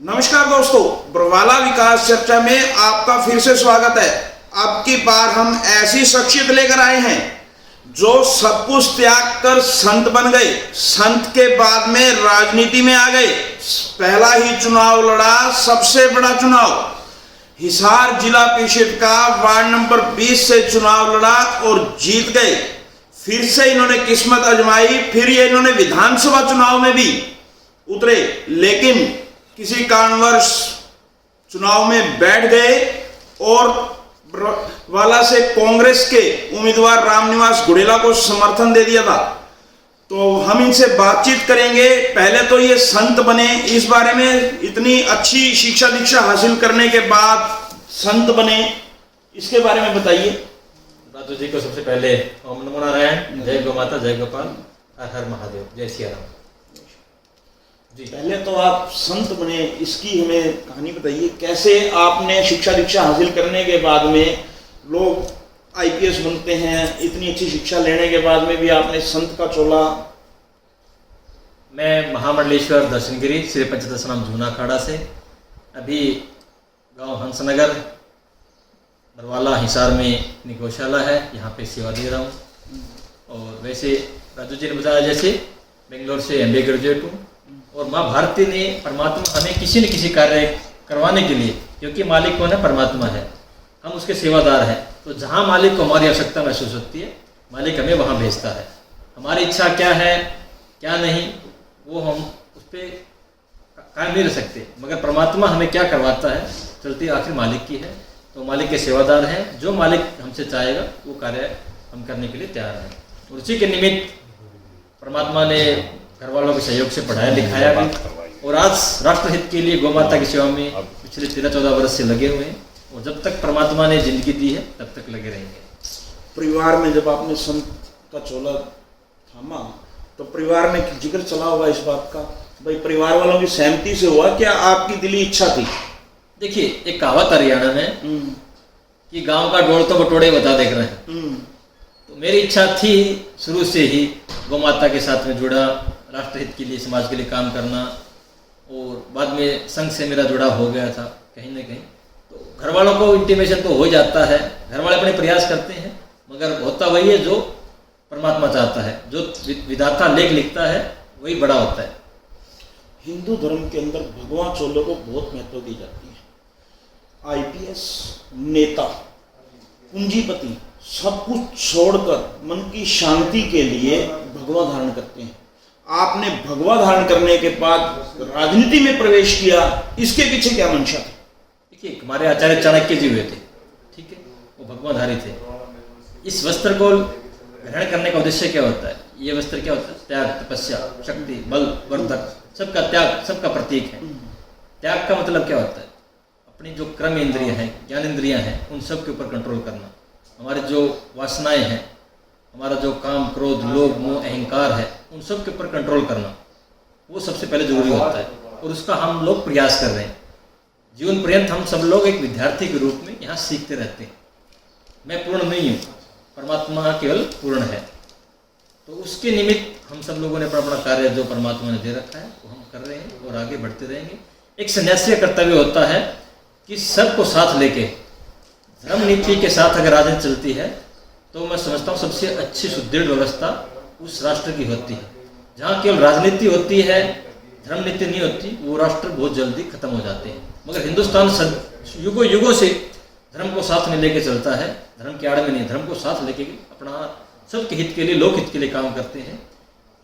नमस्कार दोस्तों, बरवाला विकास चर्चा में आपका फिर से स्वागत है। अब की बार हम ऐसी शख्सियत लेकर आए हैं जो सब कुछ त्याग कर संत बन गए। संत के बाद में राजनीति में आ गए। पहला ही चुनाव लड़ा, सबसे बड़ा चुनाव हिसार जिला परिषद का वार्ड नंबर 20 से चुनाव लड़ा और जीत गए। फिर से इन्होंने किस्मत आजमाई, फिर ये इन्होंने विधानसभा चुनाव में भी उतरे, लेकिन किसी कारणवश चुनाव में बैठ गए और बरवाला से कांग्रेस के उम्मीदवार रामनिवास गुड़ेला को समर्थन दे दिया था। तो हम इनसे बातचीत करेंगे। पहले तो ये संत बने, इस बारे में इतनी अच्छी शिक्षा दीक्षा हासिल करने के बाद संत बने, इसके बारे में बताइए। राजू जी को सबसे पहले ओम नमो नारायण, जय गौ माता, जय गोपाल, हर हर महादेव, जय सिया राम जी। पहले तो आप संत बने, इसकी हमें कहानी बताइए। कैसे आपने शिक्षा दीक्षा हासिल करने के बाद में, लोग आईपीएस बनते हैं, इतनी अच्छी शिक्षा लेने के बाद में भी आपने संत का चोला। मैं महामंडलेश्वर दर्शनगिरी श्री पंचदशनाम जूना अखाड़ा से अभी गांव हंसनगर बरवाला हिसार में अपनी गौशाला है, यहाँ पे सेवा दे रहा हूँ। और वैसे राजू जी ने बताया जैसे बेंगलोर से एमबीए ग्रेजुएट हूँ। और माँ भारती ने, परमात्मा हमें किसी न किसी कार्य करवाने के लिए, क्योंकि मालिक कौन है? परमात्मा है, हम उसके सेवादार हैं। तो जहाँ मालिक को हमारी आवश्यकता महसूस होती है, मालिक हमें वहाँ भेजता है। हमारी इच्छा क्या है क्या नहीं, वो हम उस पर कायम नहीं रह सकते, मगर परमात्मा हमें क्या करवाता है, चलती आखिर मालिक की है। तो मालिक के सेवादार हैं, जो मालिक हमसे चाहेगा वो कार्य हम करने के लिए तैयार हैं। और उसी के निमित्त परमात्मा ने घर वालों के सहयोग से पढ़ाया लिखाया भी, और आज राष्ट्रहित के लिए गौ माता की सेवा में पिछले 13-14 वर्ष से लगे हुए हैं। और जब तक परमात्मा ने जिंदगी दी है तब तक लगे रहेंगे। परिवार में जब आपने संत का चोला थामा तो परिवार में जिक्र चला होगा इस बात का, भाई परिवार वालों की सहमति से हुआ, क्या आपकी दिली इच्छा थी? देखिए, एक कहावत हरियाणा में कि गांव का डोल तो बटोड़े बता देख रहे हैं। तो मेरी इच्छा थी शुरू से ही गौ माता के साथ में जुड़ा, राष्ट्रहित के लिए, समाज के लिए काम करना। और बाद में संघ से मेरा जुड़ा हो गया था कहीं ना कहीं। तो घर वालों को इंटीमेशन तो हो जाता है, घर वाले अपने प्रयास करते हैं, मगर होता वही है जो परमात्मा चाहता है। जो विधाता लेख लिखता है वही बड़ा होता है। हिंदू धर्म के अंदर भगवान चोले को बहुत महत्व दी जाती है। आईपीएस नेता, पूंजीपति सब कुछ छोड़कर मन की शांति के लिए भगवा धारण करते हैं। आपने भगवा धारण करने के बाद राजनीति में प्रवेश किया, इसके पीछे क्या मंशा थी? देखिए, हमारे आचार्य चाणक्य जी हुए थे, ठीक है, वो भगवाधारी थे। इस वस्त्र को ग्रहण करने का उद्देश्य क्या होता है? ये वस्त्र क्या होता है? त्याग, तपस्या, शक्ति, बल, वर्धक, सबका त्याग, सबका प्रतीक है। त्याग का मतलब क्या होता है? अपनी जो कर्म इंद्रियां हैं, ज्ञान इंद्रियां हैं, उन सब के ऊपर कंट्रोल करना। हमारे जो वासनाएं हैं, हमारा जो काम, क्रोध, लोभ, मोह, अहंकार है, उन सब के ऊपर कंट्रोल करना, वो सबसे पहले जरूरी होता है। और उसका हम लोग प्रयास कर रहे हैं। जीवन पर्यंत हम सब लोग एक विद्यार्थी के रूप में यहाँ सीखते रहते हैं। मैं पूर्ण नहीं हूँ, परमात्मा केवल पूर्ण है। तो उसके निमित्त हम सब लोगों ने अपना कार्य जो परमात्मा ने दे रखा है वो हम कर रहे हैं और आगे बढ़ते रहेंगे। एक सन्यासी का कर्तव्य होता है कि सबको साथ लेके, धर्म नीति के साथ अगर राजनीति चलती है तो मैं समझता हूँ सबसे अच्छी सुदृढ़ व्यवस्था उस राष्ट्र की होती है। जहाँ केवल राजनीति होती है, धर्म नीति नहीं होती, वो राष्ट्र बहुत जल्दी खत्म हो जाते हैं। मगर हिंदुस्तान युगों युगों से धर्म को साथ में लेके चलता है, धर्म के आड़ में नहीं, धर्म को साथ लेके अपना सबके हित के लिए, लोक हित के लिए काम करते हैं।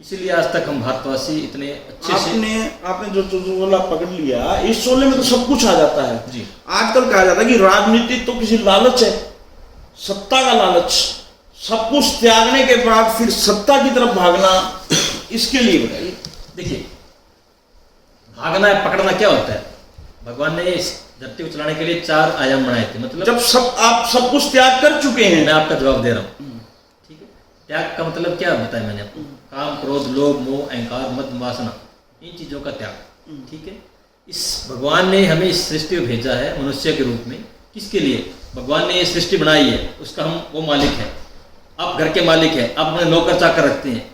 इसीलिए आज तक हम भारतवासी इतने अच्छे से। आपने जो चोला पकड़ लिया, इस चोले में तो सब कुछ आ जाता है जी। आजकल कहा जाता है कि राजनीति तो किसी लालच है, सत्ता का लालच, सब कुछ त्यागने के बाद फिर सत्ता की तरफ भागना, इसके लिए बताइए। देखिए, भागना है, पकड़ना क्या होता है? भगवान ने इस धरती को चलाने के लिए 4 आयाम बनाए थे। मतलब जब आप सब कुछ त्याग कर चुके हैं। मैं आपका जवाब दे रहा हूँ, ठीक है। त्याग का मतलब क्या बताया मैंने आपको? काम, क्रोध, लोभ, मोह, अहंकार, मद, वासना, इन चीजों का त्याग, ठीक है। इस भगवान ने हमें इस सृष्टि में भेजा है मनुष्य के रूप में। किसके लिए? भगवान ने ये सृष्टि बनाई है, उसका हम वो मालिक है। आप घर के मालिक हैं, आप अपने नौकर चाकर रखते हैं,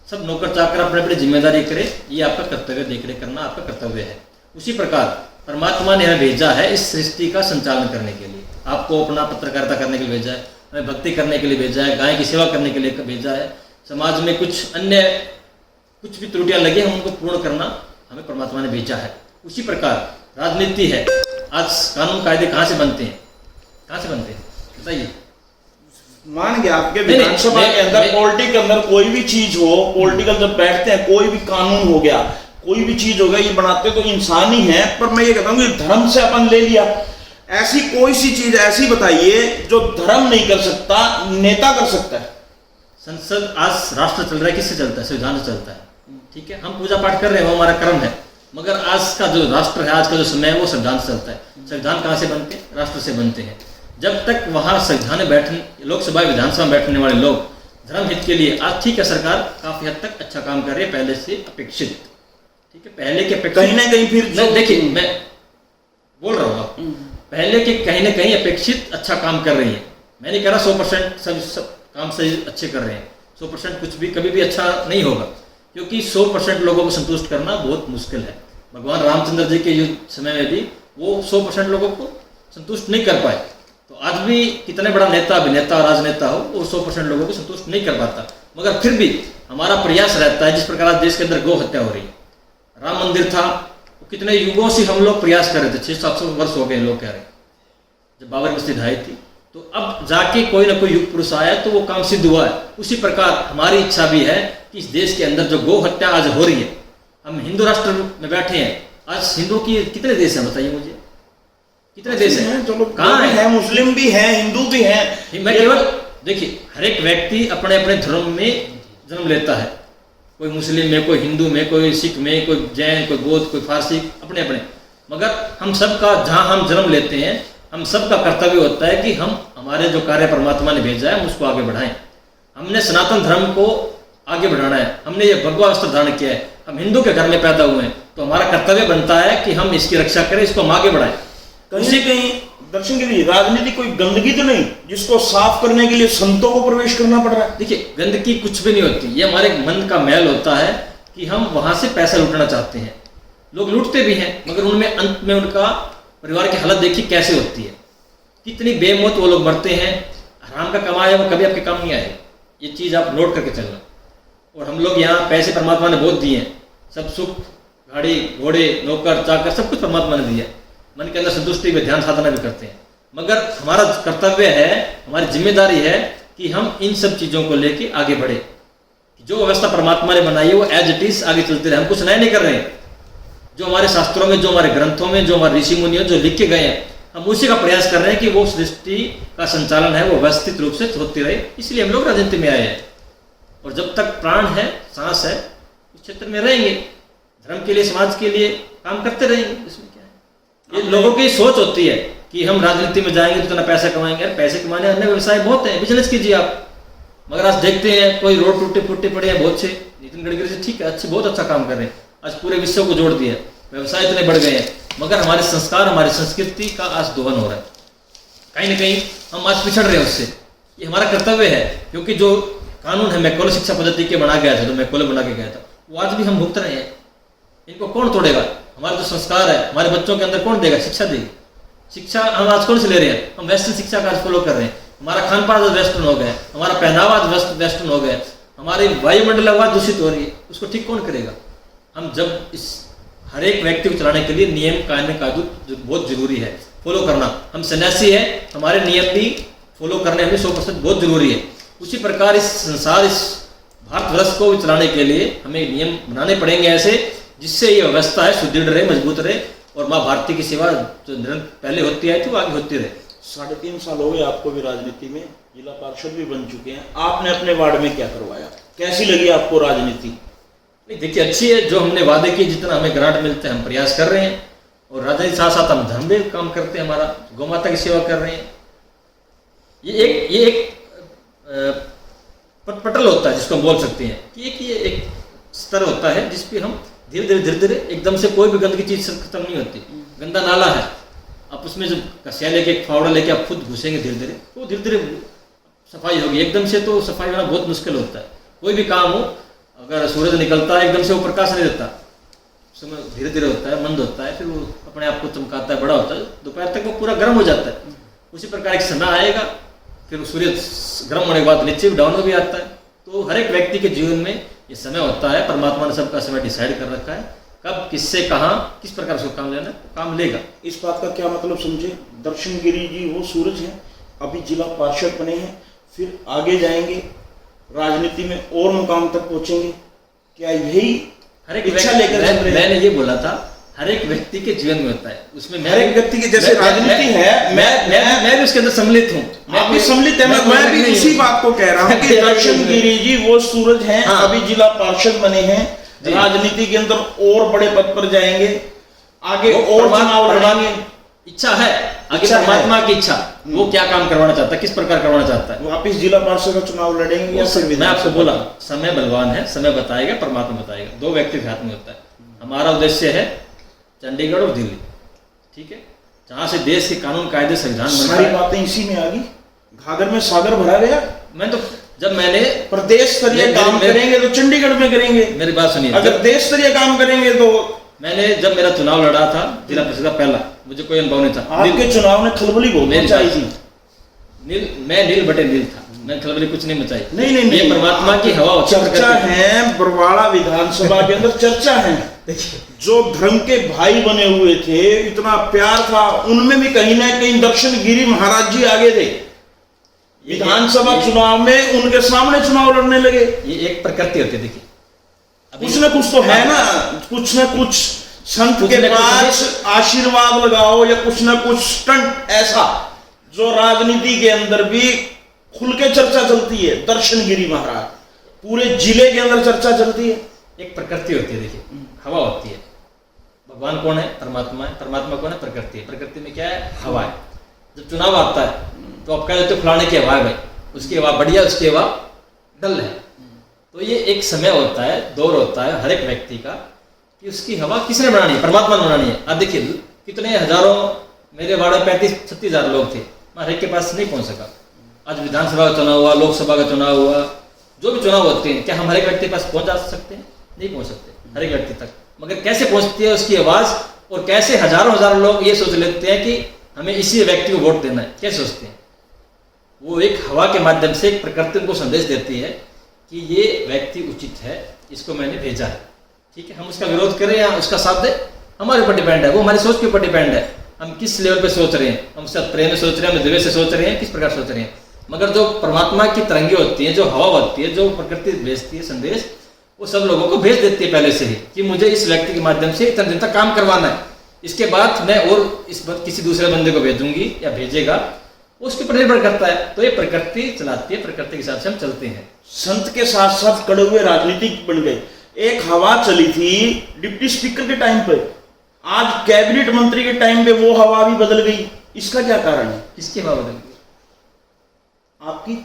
सब नौकर चाकर अपने अपनी जिम्मेदारी करें, ये आपका कर्तव्य, देख रेख करना आपका कर्तव्य है। उसी प्रकार परमात्मा ने हमें भेजा है इस सृष्टि का संचालन करने के लिए। आपको अपना पत्रकारिता करने के लिए भेजा है, हमें भक्ति करने के लिए भेजा है, गाय की सेवा करने के लिए भेजा है। समाज में कुछ अन्य कुछ भी त्रुटियां लगी हम उनको पूर्ण करना हमें परमात्मा ने भेजा है। उसी प्रकार राजनीति है। आज कानून कायदे कहाँ से बनते हैं, कहाँ से बनते हैं बताइए? मान गया आपके नहीं, विधानसभा के अंदर, पॉलिटिक के अंदर कोई भी चीज हो, पॉलिटिकल जब बैठते हैं, कोई भी कानून हो गया, कोई भी चीज हो गया, ये बनाते तो इंसान ही है। पर मैं ये कहता हूँ कि धर्म से अपन ले लिया, ऐसी कोई सी चीज ऐसी बताइए जो धर्म नहीं कर सकता, नेता कर सकता है। संसद, आज राष्ट्र चल रहा है, किससे चलता है? संविधान से चलता है। ठीक है, हम पूजा पाठ कर रहे हैं, वो हमारा कर्म है, मगर आज का जो राष्ट्र है, आज का जो समय है, वो संविधान से चलता है। संविधान कहाँ से बनते हैं? राष्ट्र से बनते हैं। जब तक वहाँ संविधान में बैठने, लोकसभा विधानसभा में बैठने वाले लोग धर्म हित के लिए, आज ठीक है सरकार काफी हद तक अच्छा काम कर रही है पहले से अपेक्षित। ठीक है, पहले के कहीं ना कहीं फिर देखिए, मैं बोल रहा हूँ आपको, पहले के कहीं ना कहीं अपेक्षित अच्छा काम कर रही है। मैं नहीं कह रहा 100% सब काम सही अच्छे कर रहे हैं। 100% कुछ भी कभी भी अच्छा नहीं होगा, क्योंकि 100% लोगों को संतुष्ट करना बहुत मुश्किल है। भगवान रामचंद्र जी के युग समय में भी वो 100% लोगों को संतुष्ट नहीं कर पाए। तो आज भी कितने बड़ा नेता, अभिनेता, राजनेता हो, वो 100% लोगों को संतुष्ट नहीं कर पाता। मगर फिर भी हमारा प्रयास रहता है। जिस प्रकार आज देश के अंदर गौ हत्या हो रही है, राम मंदिर था, कितने युगों से हम लोग प्रयास कर रहे थे, 600-700 वर्ष हो गए लोग कह रहे हैं, जब बाबर मस्जिद ढाई थी। तो अब जाके कोई ना कोई युग पुरुष आया तो वो काम सिद्ध हुआ है। उसी प्रकार हमारी इच्छा भी है कि इस देश के अंदर जो गौ हत्या आज हो रही है, हम हिंदू राष्ट्र में बैठे हैं, आज हिंदू की कितने देश हैं बताइए मुझे, कितने देश हैं? चलो कहाँ है? मुस्लिम भी हैं, हिंदू भी हैं। मैं केवल देखिए, हर एक व्यक्ति अपने अपने धर्म में जन्म लेता है, कोई मुस्लिम में, कोई हिंदू में, कोई सिख में, कोई जैन, कोई बौद्ध, कोई फारसी, अपने अपने। मगर हम सबका जहाँ हम जन्म लेते हैं, हम सबका कर्तव्य होता है कि हम हमारे जो कार्य परमात्मा ने भेजा है हम उसको आगे बढ़ाएं। हमने सनातन धर्म को आगे बढ़ाना है, हमने ये भगवा वस्त्र धारण किया है, हम हिंदू के घर में पैदा हुए हैं, तो हमारा कर्तव्य बनता है कि हम इसकी रक्षा करें, इसको हम आगे बढ़ाएं। कहीं से कहीं दर्शन के लिए राजनीति कोई गंदगी तो नहीं जिसको साफ करने के लिए संतों को प्रवेश करना पड़ रहा है? देखिए, गंदगी कुछ भी नहीं होती, ये हमारे मन का मैल होता है कि हम वहां से पैसा लूटना चाहते हैं। लोग लूटते भी हैं, मगर उनमें अंत में उनका परिवार की हालत देखिए कैसे होती है, कितनी बेमौत वो लोग मरते हैं। हराम का कमाया वो कभी आपके काम नहीं आएगा, ये चीज़ आप नोट करके चलना। और हम लोग यहाँ पैसे परमात्मा ने बहुत दिए हैं, सब सुख, गाड़ी घोड़े, नौकर चाकर, सब कुछ परमात्मा ने दिया है। मन के अंदर संतुष्टि में ध्यान साधना भी करते हैं, मगर हमारा कर्तव्य है, हमारी जिम्मेदारी है कि हम इन सब चीज़ों को लेके आगे बढ़े। जो व्यवस्था परमात्मा ने बनाई है वो एज इट इज आगे चलते रहे, हम कुछ नया नहीं कर रहे हैं। जो हमारे शास्त्रों में, जो हमारे ग्रंथों में, जो हमारे ऋषि मुनियों जो लिख के गए हैं, हम उसी का प्रयास कर रहे हैं कि वो सृष्टि का संचालन है वो व्यवस्थित रूप से होती रहे। इसलिए हम लोग राजनीति में आए हैं, और जब तक प्राण है, सांस है, उस क्षेत्र में रहेंगे, धर्म के लिए, समाज के लिए काम करते रहेंगे। इसमें क्या है, ये लोगों की सोच होती है कि हम राजनीति में जाएंगे तो इतना पैसा कमाएंगे। यार पैसे कमाने अन्य व्यवसाय बहुत है, बिजनेस कीजिए आप। मगर आज देखते हैं कोई रोड टूटे फूटे पड़े हैं बहुत से, नितिन गडकरी से ठीक है, अच्छे बहुत अच्छा काम कर रहे हैं, आज पूरे विश्व को जोड़ दिया, व्यवसाय इतने बढ़ गए हैं, मगर हमारे संस्कार, हमारी संस्कृति का आज दोहन हो रहा है। कहीं ना कहीं हम आज पिछड़ रहे हैं उससे। ये हमारा कर्तव्य है, क्योंकि जो कानून है मैकॉले शिक्षा पद्धति के बना गया था, जो मैकॉले बना के गया था, वो आज भी हम भुगत रहे हैं। इनको कौन तोड़ेगा? हमारे जो संस्कार है हमारे बच्चों के अंदर कौन देगा? शिक्षा देगी। शिक्षा हम आज कौन से ले रहे हैं? हम वेस्टर्न शिक्षा का आज फॉलो कर रहे हैं। हमारा खान पान आज वेस्टर्न हो गया, हमारा पहनावा आज वेस्टर्न हो गया, हमारी वायुमंडल आवाज दूषित हो रही है, उसको ठीक कौन करेगा? हम जब इस हर एक व्यक्ति को चलाने के लिए नियम कानून कानून बहुत जरूरी है फॉलो करना। हम सन्यासी है, हमारे नियम भी फॉलो करने में 100% बहुत जरूरी है। उसी प्रकार इस संसार, इस भारतवर्ष को चलाने के लिए हमें नियम बनाने पड़ेंगे ऐसे, जिससे ये व्यवस्था है सुदृढ़ रहे, मजबूत रहे, और माँ भारती की सेवा जो पहले होती आई थी वो आगे होती रहे। 3.5 साल हो गए आपको भी राजनीति में, जिला पार्षद भी बन चुके हैं। आपने अपने वार्ड में क्या करवाया, कैसी लगी आपको राजनीति? देखिए, अच्छी है। जो हमने वादे किए, जितना हमें ग्रांट मिलते हैं हम प्रयास कर रहे हैं, और राजनीति साथ साथ हम धर्म भी काम करते हैं, हमारा गौ माता की सेवा कर रहे हैं। ये एक पटल होता है जिसको हम बोल सकते हैं कि ये एक स्तर होता है जिस पे हम धीरे धीरे एकदम से कोई भी गंदगी चीज खत्म नहीं होती। गंदा नाला है, आप उसमें जब कसिया लेके, एक फावड़ा लेके आप खुद घुसेंगे धीरे धीरे, तो धीरे धीरे सफाई होगी। एकदम से तो सफाई होना बहुत मुश्किल होता है। कोई भी काम हो, अगर सूरज निकलता है एकदम से वो प्रकाश नहीं देता, समय धीरे धीरे होता है, मंद होता है, फिर वो अपने आप को चमकाता है, बड़ा होता है, दोपहर तक वो पूरा गर्म हो जाता है। उसी प्रकार एक समय आएगा, फिर सूर्य गर्म होने के बाद नीचे डाउन हो भी आता है। तो हर एक व्यक्ति के जीवन में ये समय होता है, परमात्मा ने सबका समय डिसाइड कर रखा है, कब किससे कहाँ किस प्रकार से काम लेना है, काम लेगा। इस बात का क्या मतलब समझे, दर्शन गिरी जी वो सूरज हैं, अभी जिला पार्षद बने हैं, फिर आगे जाएंगे, राजनीति में और मुकाम तक पहुंचेंगे, क्या यही हर एक इच्छा लेकर मैंने ये बोला था, हर एक व्यक्ति के जीवन में होता है, उसमें हर एक व्यक्ति की जैसे राजनीति है, मैं भी उसके अंदर सम्मिलित हूँ। आप भी सम्मिलित है, मैं भी उसी बात को कह रहा हूँ कि दर्शन गिरी जी वो सूरज हैं, अभी जिला पार्षद बने हैं, राजनीति के अंदर और बड़े पद पर जाएंगे, आगे और चुनाव लड़ेंगे, इच्छा है आगे परमात्मा की इच्छा, वो क्या काम करवाना चाहता है, किस प्रकार करवाना चाहता है। वापिस जिला पार्षद का चुनाव लड़ेंगे या फिर मैं आपको बोला समय बलवान है, समय बताएगा, परमात्मा बताएगा, दो व्यक्ति के हाथ में होता है। हमारा उद्देश्य है चंडीगढ़ और दिल्ली, ठीक है, जहाँ से देश के कानून कायदे संविधान सारी बातें इसी में आ गई, घाघर में सागर भरा गया। मैं तो जब मैंने प्रदेश स्तरीय काम करेंगे तो चंडीगढ़ में करेंगे, मेरी बात सुनिए, अगर देश स्तरीय काम करेंगे तो मैंने जब मेरा चुनाव लड़ा था जिला परिषद का पहला, मुझे कोई अनुभव नहीं था। आपके चुनाव ने खलबली बहुत मचाई थी। मैं नील बटे नील था, मैं खलबली कुछ नहीं मचाई। नहीं, ये परमात्मा की हवा होती है। चर्चा है बरवाड़ा विधानसभा के अंदर, चर्चा है जो धर्म के भाई बने हुए थे, इतना प्यार था, उनमें भी कहीं ना कहीं दर्शन गिरी महाराज जी आगे थे। विधानसभा चुनाव में उनके सामने चुनाव लड़ने लगे। ये एक प्रकृति होती है, देखिए कुछ न कुछ तो है ना, कुछ न कुछ संत के पास आशीर्वाद लगाओ या कुछ न कुछ स्टंट ऐसा जो राजनीति के अंदर भी खुल के चर्चा चलती है। दर्शन गिरी महाराज पूरे जिले के अंदर चर्चा चलती है। एक प्रकृति होती है, देखिए हवा होती है। भगवान कौन है? परमात्मा है। परमात्मा कौन है? प्रकृति है। प्रकृति में क्या है? हवा है। जब चुनाव आता है तो आप कह देते हो फलाने की हवा है, भाई उसकी हवा बढ़िया, उसकी हवा डल है। तो ये एक समय होता है, दौर होता है हर एक व्यक्ति का कि उसकी हवा किसने बनानी है? परमात्मा ने बनानी है। अब देखिए कितने हजारों, मेरे वार्ड में 35-36 हजार लोग थे, मैं हर एक के पास नहीं पहुंच सका। आज विधानसभा का चुनाव हुआ, लोकसभा का चुनाव हुआ, जो भी चुनाव होते हैं, क्या हम हर एक व्यक्ति के पास पहुंच जा सकते हैं? नहीं पहुंच सकते हर एक व्यक्ति तक। मगर कैसे पहुंचती है उसकी आवाज, और कैसे हजारों लोग ये सोच लेते हैं कि हमें इसी व्यक्ति को वोट देना है, कैसे सोचते हैं? वो एक हवा के माध्यम से एक प्रकृति उनको संदेश देती है कि ये व्यक्ति उचित है, इसको मैंने भेजा है। ठीक है, हम उसका विरोध करें या उसका साथ दें, हमारे ऊपर डिपेंड है, वो हमारी सोच के ऊपर डिपेंड है। हम किस लेवल पे सोच रहे हैं, हम उसके साथ प्रेम में सोच रहे हैं, हम द्वेष से सोच रहे हैं, किस प्रकार सोच रहे हैं। मगर जो परमात्मा की तरंगे होती है, जो हवा होती है, जो प्रकृति भेजती है संदेश, वो सब लोगों को भेज देती है पहले से ही कि मुझे इस व्यक्ति के माध्यम से इतने दिन तक काम करवाना है, इसके बाद मैं और इस किसी दूसरे बंदे को भेजूंगी या भेजेगा, उसके ऊपर निर्भर करता है। तो ये प्रकृति चलाती है, प्रकृति के हिसाब से हम चलते हैं। संत के साथ साथ कड़वे राजनीतिक बन गए। एक हवा चली थी डिप्टी स्पीकर के टाइम पे, आज कैबिनेट मंत्री के टाइम पे वो हवा भी बदल गई। इसका क्या कारण है? किसकी हवा बदल गई? आपकी।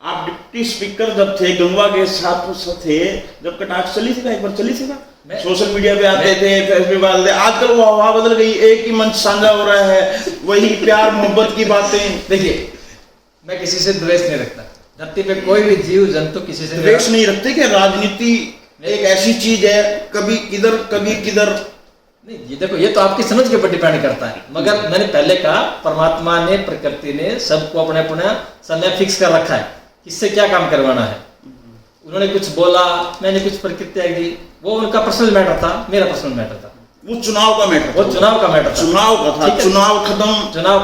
आप डिप्टी स्पीकर जब थे, गंगवा के साथ थे, जब कटाक्ष चली थी, एक बार चली थी ना, सोशल मीडिया पे आते थे, फेसबुक पे आते थे। आजकल वो हवा बदल गई, एक ही मंच साझा हो रहा है, वही प्यार मोहब्बत की बातें। देखिए, मैं किसी से द्वेष नहीं रखता, धरती पे कोई भी जीव जंतु किसी से द्वेष नहीं रखते कि राजनीति एक ऐसी चीज है, कभी किधर कभी किधर। नहीं, ये देखो, ये तो आपकी समझ के ऊपर डिपेंड करता है। मगर मैंने पहले कहा, परमात्मा ने, प्रकृति ने सबको अपने अपना समय फिक्स कर रखा है, किससे क्या काम करवाना है। उन्होंने कुछ बोला, मैंने कुछ प्रतिक्रिया दी, वो उनका पर्सनल मैटर था, मेरा पर्सनल मैटर था। वो चुनाव का मैटर, वो चुनाव का मैटर था, चुनाव का था। चुनाव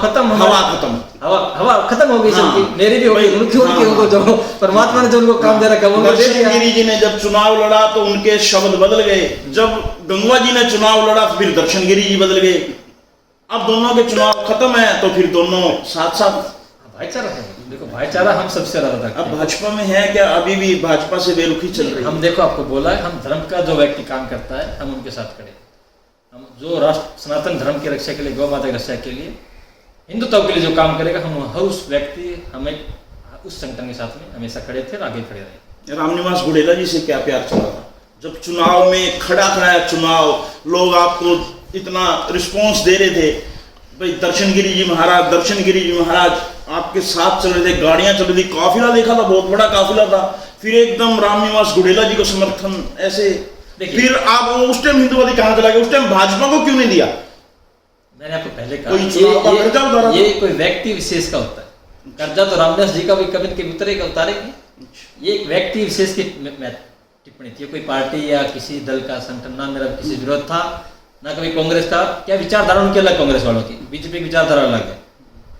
खत्म, हवा खत्म, हवा खत्म हो गई सबकी। मेरी भी हो गई, उनकी उनको जो परमात्मा ने जो उनको काम दे रखा, उनको दे दिया। गिरी जी ने जब चुनाव लड़ा तो उनके शब्द बदल गए, जब गंगवा जी ने चुनाव लड़ा तो फिर दर्शन गिरी जी बदल गए। अब दोनों के चुनाव खत्म है तो फिर दोनों साथ साथ भाईचारा है। देखो, भाईचारा हम सबसे ज्यादा रखते हैं। अब भाजपा में है क्या? अभी भी भाजपा से बेरुखी चल रही है। हम देखो, आपको बोला है, हम धर्म का जो व्यक्ति काम करता है हम उनके साथ खड़े। हम जो राष्ट्र सनातन धर्म की रक्षा के लिए, गौ माता की रक्षा के लिए, हिंदुत्व के लिए जो काम करेगा, हम हर उस व्यक्ति, हमें उस संगठन के साथ में हमेशा खड़े थे और आगे खड़े रहे। रामनिवास गुड़ेला जी से क्या प्यार चला था? जब चुनाव में खड़ा चुनाव, लोग आपको इतना रिस्पॉन्स दे रहे थे, भाई दर्शन गिरी जी महाराज आपके साथ चल रहे थे, गाड़ियां चल रही थी, काफिला देखा था, बहुत बड़ा काफिला था। फिर एकदम रामनिवास गुड़ेला जी को समर्थन, ऐसे देखिए, फिर आप वो उस टाइम हिंदुवादी कहां चला गया, उस टाइम भाजपा को क्यों नहीं दिया? मैंने आपको पहले कहा कोई चुनाव का कर्जा उतारा ये कोई व्यक्ति विशेष का होता है। कर्जा तो रामदास जी का भी कभी के उतरेगा, उतारेंगे। ये एक व्यक्ति विशेष की टिप्पणी थी, कोई पार्टी या किसी दल का संगठन, ना मेरा किसी विरोध था, ना कभी कांग्रेस का। क्या विचारधारा उनकी अलग, कांग्रेस वालों की, बीजेपी की विचारधारा अलग है।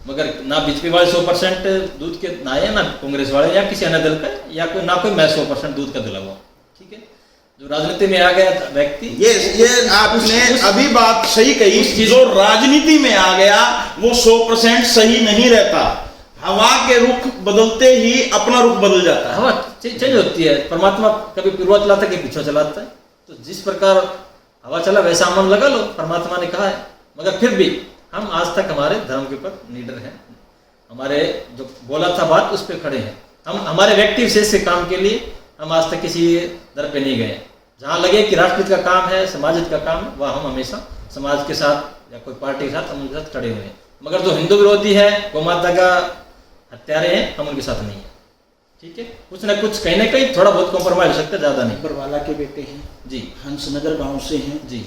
मगर ना बीजेपी वाले 100% दूध के ना है, ना कांग्रेस वाले या किसी अन्य दल का, या कोई ना कोई मैं 100% दूध का दिला हुआ। ठीक है, जो राजनीति में आ गया व्यक्ति, ये आपने अभी बात सही कही, जो राजनीति में आ गया वो 100% सही नहीं रहता। हवा के रुख बदलते ही अपना रुख बदल जाता है। हवा चेंज होती है। परमात्मा कभी पूर्वा चलाता है, कभी पीछे चलाता है। तो जिस प्रकार हवा चला वैसा मन लगा लो, परमात्मा ने कहा है। मगर फिर भी हम आज तक हमारे धर्म के ऊपर निडर हैं, हमारे जो बोला था बात उस पर खड़े हैं। हम हमारे व्यक्ति विशेष के काम के लिए हम आज तक किसी दर पे नहीं गए। जहाँ लगे कि राष्ट्रहित का काम है, समाज हित का काम है, वह हम हमेशा समाज के साथ या कोई पार्टी के साथ हम उनके साथ खड़े हुए हैं। मगर जो हिंदू विरोधी है, गौ माता का हत्यारे हैं, हम उनके साथ नहीं है। ठीक है, कुछ ना कुछ कहीं ना कहीं थोड़ा बहुत कॉम्प्रोमाइज हो सकता है, ज्यादा नहीं। बरवाला के बेटे हैं जी, हंसनगर गांव से हैं जी,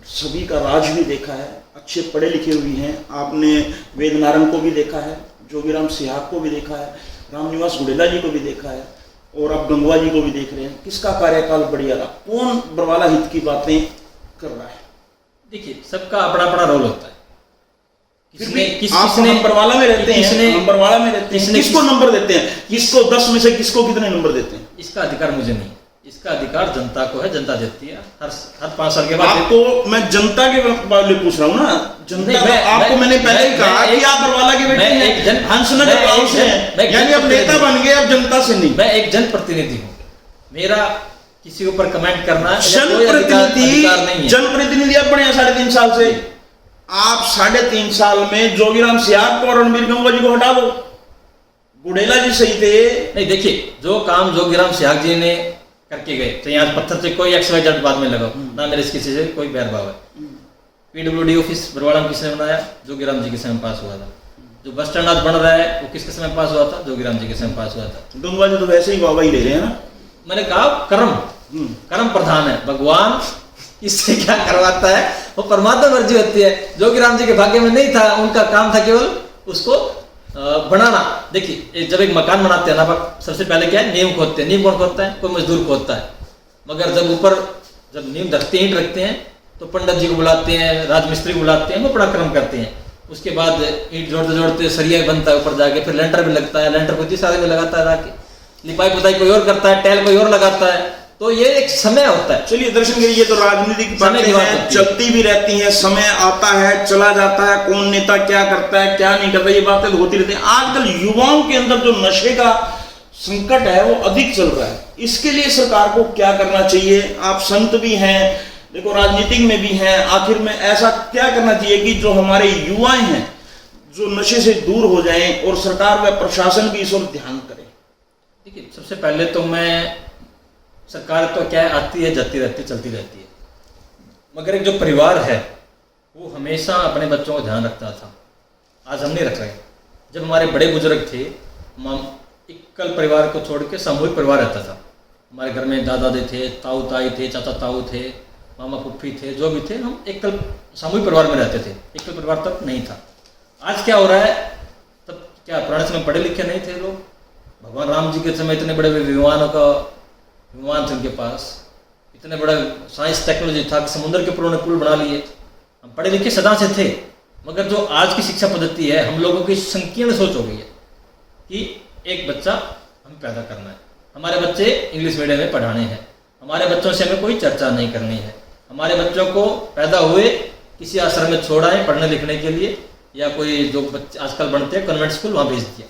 सभी का राज भी देखा है, अच्छे पढ़े लिखे हुए हैं। आपने वेद नारायण को भी देखा है, जोगीराम सिहाग को भी देखा है, रामनिवास गुडेला जी को भी देखा है, और अब गंगवा जी को भी देख रहे हैं। किसका कार्यकाल बढ़िया रहा? कौन बरवाला हित की बातें कर रहा है? देखिए, सबका अपना अपना रोल होता है। किसने बरवाला में रहते हैं, हम बरवाला में रहते हैं, किसको नंबर देते हैं? किसको 10 में से किसको कितने नंबर देते हैं? इसका अधिकार मुझे नहीं, इसका अधिकार जनता को है। जनता देती है हर 5 साल के बाद। आपको मैं जनता के बारे में पूछ रहा हूँ ना, जनता आपको मैंने पहले ही कहा कि आप बरवाला के बेटे हैं, हंसनगर गांव से हैं, यानी अब नेता बन गए, अब जनता से नहीं। मैं एक जनप्रतिनिधि हूँ, मेरा किसी के ऊपर कमेंट करना जनप्रतिनिधि आप बने 3.5 साल से। आप 3.5 साल में जोगीराम सिहाग को और रणबीर गंगवा जी को हटा दो, गुडेला जी सही थे। नहीं, देखिए, जो काम जोगीराम सिहाग जी ने करके गए, तो यहाँ पत्थर से कोई XYZ बाद में लगाओ ना, मेरे किसी से कोई बैरभाव है। PWD ऑफिस बरवाड़ा में किसने बनाया? जोगीराम जी के समय पास हुआ था। जो बस स्टैंड आज बन रहा है वो किसके समय पास हुआ था? जोगीराम जी के समय पास हुआ था। गंगवा जी तो वैसे ही वाह ही ले रहे हैं ना। मैंने कहा कर्म प्रधान है, भगवान इससे क्या करवाता है वो परमात्मा मर्जी होती है। जोगीराम जी के भाग्य में नहीं था, उनका काम था केवल उसको बनाना। देखिए, जब एक मकान बनाते हैं ना, सबसे पहले क्या है? नींव खोदते हैं। नींव कौन खोदता है? कोई मजदूर खोदता है। मगर जब ऊपर जब नींव रखते हैं, ईंट रखते हैं, तो पंडित जी को बुलाते हैं, राजमिस्त्री को बुलाते हैं, वो बड़ा कर्म करते हैं। उसके बाद ईंट जोड़ते जोड़ते सरिया बनता है ऊपर जाके, फिर लेंटर भी लगता है। लेंटर को 30 आदमी लगाता है जाके, लिपाई पुताई कोई और करता है, टैल कोई और लगाता है। तो ये एक समय होता है। चलिए दर्शन करिए, तो राजनीतिक बातें हैं, चलती भी रहती हैं, समय आता है चला जाता है, कौन नेता क्या करता है क्या नहीं करता, ये बातें तो होती रहती हैं। आजकल युवाओं के अंदर जो नशे का संकट है वो अधिक चल रहा है, इसके लिए सरकार को क्या करना चाहिए? आप संत भी हैं, देखो राजनीतिक में भी हैं, आखिर में ऐसा क्या करना चाहिए कि जो हमारे युवाएं हैं जो नशे से दूर हो जाएं और सरकार व प्रशासन भी इस ओर ध्यान करे? देखिए, सबसे पहले तो मैं, सरकार तो क्या है, आती है जाती रहती है, चलती रहती है, मगर एक जो परिवार है वो हमेशा अपने बच्चों का ध्यान रखता था। आज हम नहीं रख रहे। जब हमारे बड़े बुजुर्ग थे, एकल परिवार को छोड़ के सामूहिक परिवार रहता था। हमारे घर में दादा दादी थे, ताऊ ताई थे, चाचा ताऊ थे, मामा पुप्पी थे, जो भी थे, हम एकल सामूहिक परिवार में रहते थे। एकल परिवार तक नहीं था। आज क्या हो रहा है? तब क्या पुराने समय पढ़े लिखे नहीं थे लोग? भगवान राम जी के समय इतने बड़े विमान थे उनके पास, इतने बड़ा साइंस टेक्नोलॉजी था कि समुद्र के ऊपर उन्होंने पुल बना लिए। हम पढ़े लिखे सदा से थे, मगर जो आज की शिक्षा पद्धति है, हम लोगों की संकीर्ण सोच हो गई है कि एक बच्चा हमें पैदा करना है, हमारे बच्चे इंग्लिश मीडियम में पढ़ाने हैं, हमारे बच्चों से हमें कोई चर्चा नहीं करनी है, हमारे बच्चों को पैदा हुए किसी आश्रम में छोड़ाएं पढ़ने लिखने के लिए, या कोई जो बच्चे आजकल बनते हैं कन्वेंट स्कूल, वहाँ भेज दिया।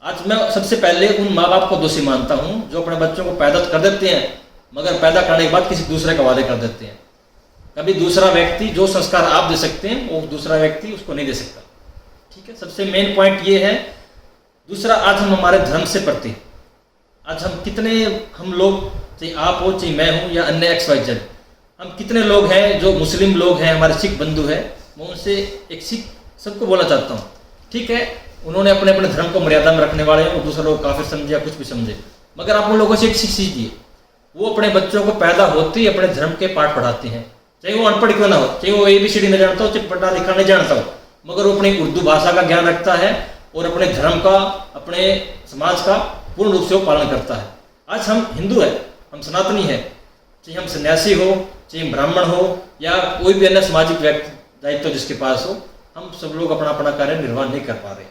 आज मैं सबसे पहले उन माँ बाप को दोषी मानता हूँ जो अपने बच्चों को पैदा कर देते हैं, मगर पैदा करने के बाद किसी दूसरे का वादे कर देते हैं। कभी दूसरा व्यक्ति जो संस्कार आप दे सकते हैं वो दूसरा व्यक्ति उसको नहीं दे सकता। ठीक है, सबसे मेन पॉइंट ये है। दूसरा, आज हम हमारे धर्म से प्रति, आज हम कितने, हम लोग, चाहे आप हो चाहे मैं हूँ या अन्य XYZ, हम कितने लोग हैं जो मुस्लिम लोग हैं, हमारे सिख बंधु हैं, मैं उनसे एक सिख सबको बोलना चाहता हूँ। ठीक है, उन्होंने अपने अपने धर्म को मर्यादा में रखने वाले हैं, वो दूसरे लोग काफिर समझे या कुछ भी समझे, मगर आप उन लोगों से एक सीख सीखिए। वो अपने बच्चों को पैदा होते ही अपने धर्म के पाठ पढ़ाते हैं, चाहे वो अनपढ़ क्यों ना हो, चाहे वो ABCD नहीं जानता हो, चाहे पढ़ना लिखना नहीं जानता हो, मगर वो अपनी उर्दू भाषा का ज्ञान रखता है और अपने धर्म का, अपने समाज का पूर्ण रूप से वो पालन करता है। आज हम हिंदू है, हम सनातनी है, चाहे हम सन्यासी हो, चाहे ब्राह्मण हो या कोई भी अन्य सामाजिक व्यक्ति दायित्व जिसके पास हो, हम सब लोग अपना अपना कार्य निर्वाह नहीं कर पा रहे।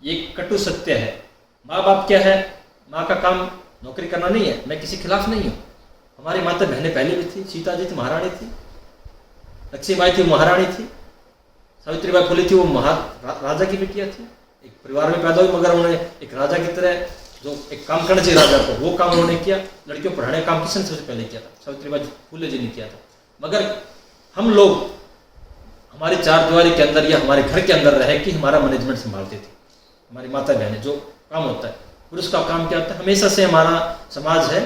ये कटु सत्य है। माँ बाप क्या है, माँ का काम नौकरी करना नहीं है। मैं किसी खिलाफ नहीं हूँ, हमारी माता बहनें पहले भी थी, सीता जी थी महारानी थी, लक्ष्मीबाई थी महारानी थी, सावित्रीबाई फुले थी वो राजा की बेटियाँ थी, एक परिवार में पैदा हुई मगर उन्होंने एक राजा की तरह जो एक काम करना चाहिए राजा को वो काम उन्होंने किया। लड़कियों को पढ़ाने का काम किसने सबसे पहले किया था? सावित्रीबाई फुले जी ने किया था। मगर हम लोग हमारी चार दीवारी के अंदर या हमारे घर के अंदर रह के हमारा मैनेजमेंट संभालते थे। हमारी माता बहनें जो काम होता है, पुरुष का काम क्या होता है? हमेशा से हमारा समाज है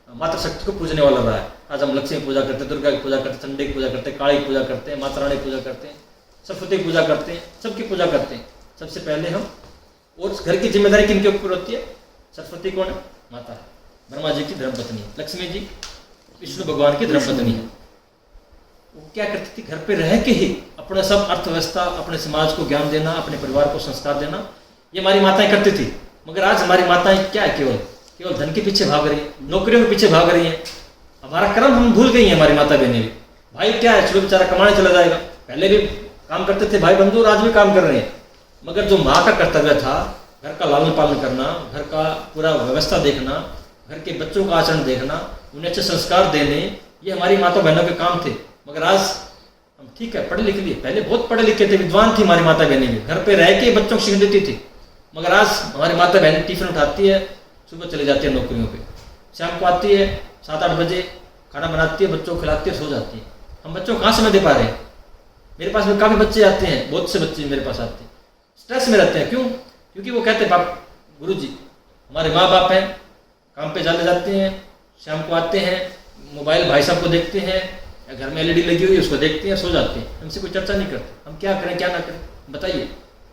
मातृशक्ति को पूजने वाला रहा है। आज हम लक्ष्मी पूजा करते हैं, दुर्गा की पूजा करते हैं, चंडी की पूजा करते हैं, काली की पूजा करते हैं, माता रानी की पूजा करते हैं, सरस्वती की पूजा करते हैं, सबकी पूजा करते हैं। सबसे पहले हम, और घर की जिम्मेदारी किनके ऊपर होती है? सरस्वती कौन है? माता है, ब्रह्मा जी की धर्मपत्नी है, लक्ष्मी जी विष्णु भगवान की धर्मपत्नी है। वो क्या करती थी? घर पे रह के ही अपना सब अर्थव्यवस्था, अपने समाज को ज्ञान देना, अपने परिवार को संस्कार देना, ये हमारी माताएं करती थी। मगर आज हमारी माताएं क्या है? केवल धन के पीछे भाग रही है, नौकरियों के पीछे भाग रही है। हमारा कर्म हम भूल गई हैं। हमारी माता बहनें भी, भाई क्या है, चलो बेचारा कमाने चला जाएगा। पहले भी काम करते थे भाई बंधु, आज भी काम कर रहे हैं। मगर जो माँ का कर्तव्य था, घर का लालन पालन करना, घर का पूरा व्यवस्था देखना, घर के बच्चों का आचरण देखना, उन्हें अच्छे संस्कार देने, ये हमारी माता बहनों के काम थे। मगर आज हम ठीक है पढ़े लिखे लिए, पहले बहुत पढ़े लिखे थे, विद्वान थी हमारी माता बहनें भी, घर पे रह के बच्चों को सीख देती थी। मगर आज हमारी माता बहनें टिफिन उठाती है, सुबह चले जाती है नौकरियों पे, शाम को आती है 7-8 बजे, खाना बनाती है, बच्चों को खिलाती है, सो जाती है। हम बच्चों को कहाँ समय दे पा रहे हैं? मेरे पास में काफ़ी बच्चे आते हैं, बहुत से बच्चे मेरे पास आते हैं, स्ट्रेस में रहते हैं। क्यों? क्योंकि वो कहते हैं बाप गुरु जी हमारे माँ बाप हैं, काम पे चले जाते हैं, शाम को आते हैं, मोबाइल भाई साहब को देखते हैं, या घर में LED लगी हुई है उसको देखते हैं, सो जाते हैं, हमसे कोई चर्चा नहीं करते। हम क्या करें क्या ना करें बताइए?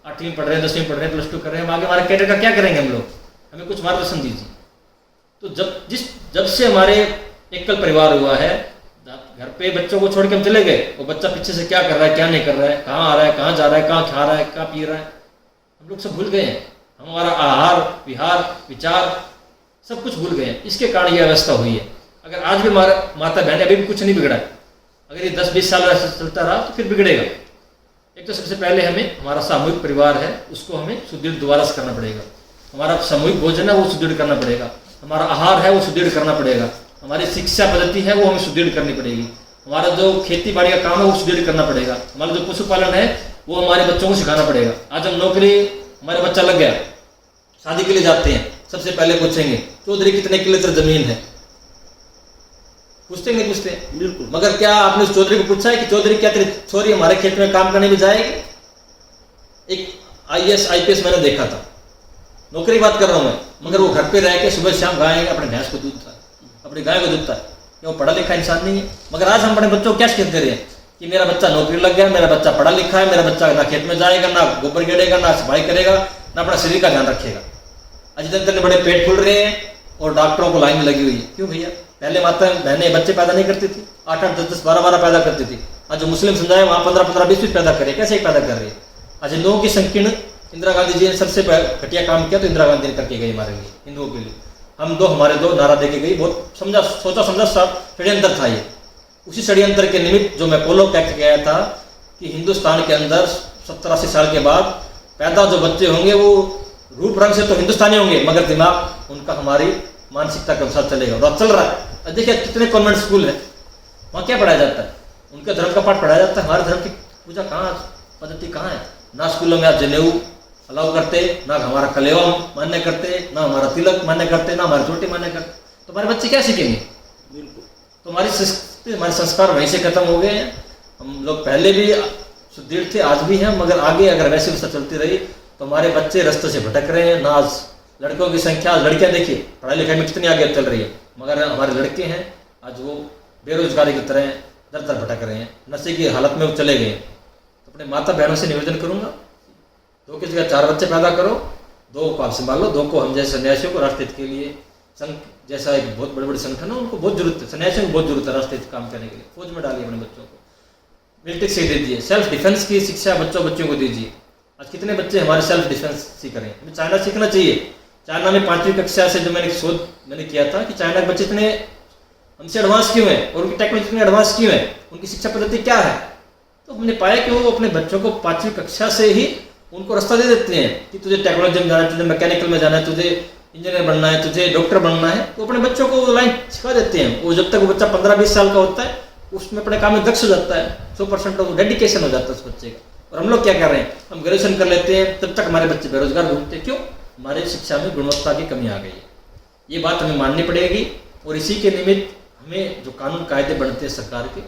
8वीं पढ़ रहे हैं, 10वीं पढ़ रहे हैं, +2 कर रहे हैं, हम आगे हमारे कैरियर का क्या करेंगे? हम लोग, हमें कुछ मार्गदर्शन दीजिए। तो जब से हमारे एकल परिवार हुआ है, घर पे बच्चों को छोड़ के हम चले गए, वो बच्चा पीछे से क्या कर रहा है, क्या नहीं कर रहा है, कहाँ आ रहा है, कहाँ जा रहा है, कहाँ खा रहा है, क्या पी रहा है, हम लोग सब भूल गए हैं। हमारा आहार विहार विचार सब कुछ भूल गए हैं। इसके कारण ये अवस्था हुई है। अगर आज भी हमारा माता बहन अभी भी कुछ नहीं बिगड़ा है, अगर ये 10-20 साल ऐसा चलता रहा तो फिर बिगड़ेगा। एक तो सबसे पहले हमें हमारा सामूहिक परिवार है उसको हमें सुदृढ़ दोबारा से करना पड़ेगा। हमारा सामूहिक भोजन है वो सुदृढ़ करना पड़ेगा, हमारा आहार है वो सुदृढ़ करना पड़ेगा, हमारी शिक्षा पद्धति है वो हमें सुदृढ़ करनी पड़ेगी, हमारा जो खेती बाड़ी का काम है वो सुदृढ़ करना पड़ेगा, हमारा जो पशुपालन है वो हमारे बच्चों को सिखाना पड़ेगा। आज हम नौकरी, हमारे बच्चा लग गया, शादी के लिए जाते हैं, सबसे पहले पूछेंगे चौधरी कितने किलो तेरी जमीन है? पूछते नहीं पूछते? बिल्कुल। मगर क्या आपने उस चौधरी को पूछा है कि चौधरी क्या तेरी छोरी हमारे खेत में काम करने भी जाएगी? एक IAS IPS मैंने देखा था, नौकरी बात कर रहा हूँ मैं, मगर वो घर पे रह के सुबह शाम गाय अपने भैंस को दूधता है, अपनी गाय को दूधता है। क्या वो पढ़ा लिखा इंसान नहीं है? मगर आज हम अपने बच्चों को क्या शिक्षित कर रहे हैं कि मेरा बच्चा नौकरी लग गया, मेरा बच्चा पढ़ा लिखा है, मेरा बच्चा ना खेत में जाएगा, ना गोबर गेड़ेगा, ना सफाई करेगा, ना अपना शरीर का ध्यान रखेगा। आज इतने बड़े पेट फूल रहे हैं और डॉक्टरों को लाइन में लगी हुई है। क्यों भैया? पहले माता बहनें बच्चे पैदा नहीं करती थी, 8-8, 10-10, 12-12 पैदा करती थी। आज जो मुस्लिम समुदाय वहाँ 15-15, 20-20 पैदा करे, कैसे पैदा कर रही है? आज हिंदुओं की संकीर्ण इंदिरा गांधी जी ने सबसे घटिया काम किया तो इंदिरा गांधी ने करके गई हमारे लिए, हिंदुओं के लिए। हम दो हमारे दो नारा दे के गई, बहुत सोचा समझा षड्यंत्र था ये। उसी षड्यंत्र के निमित्त जो मैं पोलो एक्ट गया था कि हिंदुस्तान के अंदर 70-80 साल के बाद पैदा जो बच्चे होंगे वो रूप रंग से तो हिंदुस्तानी होंगे मगर दिमाग उनका हमारी मानसिकता के अनुसार चलेगा। और चल रहा है। देखिए कितने कॉन्वेंट स्कूल है, वहाँ क्या पढ़ाया जाता है? उनके धर्म का पाठ पढ़ाया जाता है। हमारे धर्म की पूजा कहाँ, पद्धति कहाँ है? ना स्कूलों में आप जनेऊ अलाउ करते, ना हमारा कलेवा मान्य करते, ना हमारा तिलक मान्य करते, ना हमारी चोटी मान्य करते, तो हमारे बच्चे क्या सीखेंगे? बिल्कुल। तो हमारे संस्कार वहीं से खत्म हो गए हैं। हम लोग पहले भी सुदृढ़ थे, आज भी हैं, मगर आगे अगर वैसे व्यवस्था चलती रही तो हमारे बच्चे रास्ते से भटक रहे हैं। ना आज लड़कों की संख्या, लड़कियां देखिए पढ़ाई लिखाई में कितनी आगे चल रही है, मगर हमारे लड़के हैं आज वो बेरोजगारी की तरह दर दर भटक रहे हैं, नशे की हालत में वो चले गए। तो अपने माता बहनों से निवेदन करूंगा, 2 की जगह 4 बच्चे पैदा करो, 2 को आप संभालो, 2 को हम जैसे सन्यासियों को राष्ट्र हित के लिए संघ जैसा एक बहुत बड़े बड़े संगठन है, उनको बहुत जरूरत है, सन्यासियों को बहुत जरूरत है रास्ते काम करने के लिए। फौज में डालिए अपने बच्चों को, मिलिट्री से दीजिए, सेल्फ डिफेंस की शिक्षा बच्चों को दीजिए। आज कितने बच्चे हमारे सेल्फ डिफेंस सीख रहे हैं, हमें चाइना सीखना चाहिए। चाइना में 5वीं कक्षा से जो मैंने शोध किया था कि चाइना के बच्चे इतने हमसे एडवांस क्यों हैं और उनकी टेक्नोलॉजी इतनी एडवांस क्यों है, उनकी शिक्षा पद्धति क्या है। तो हमने पाया कि वो अपने बच्चों को 5वीं कक्षा से ही उनको रास्ता दे देते हैं कि तुझे टेक्नोलॉजी में जाना है, तुझे मैकेनिकल में जाना है, तुझे इंजीनियर बनना है, तुझे डॉक्टर बनना है, तो अपने बच्चों को वो लाइन सिखा देते हैं। वो जब तक वो बच्चा 15-20 साल का होता है उसमें अपने काम में दक्ष हो जाता है, 100% डेडिकेशन हो जाता है उस बच्चे का। और हम लोग क्या कर रहे हैं, हम ग्रेजुएशन कर लेते हैं, तब तक हमारे बच्चे बेरोजगार घूमते हैं। क्यों? हमारे शिक्षा में गुणवत्ता की कमी आ गई है। ये बात हमें माननी पड़ेगी और इसी के निमित्त हमें जो कानून कायदे बनते हैं सरकार के,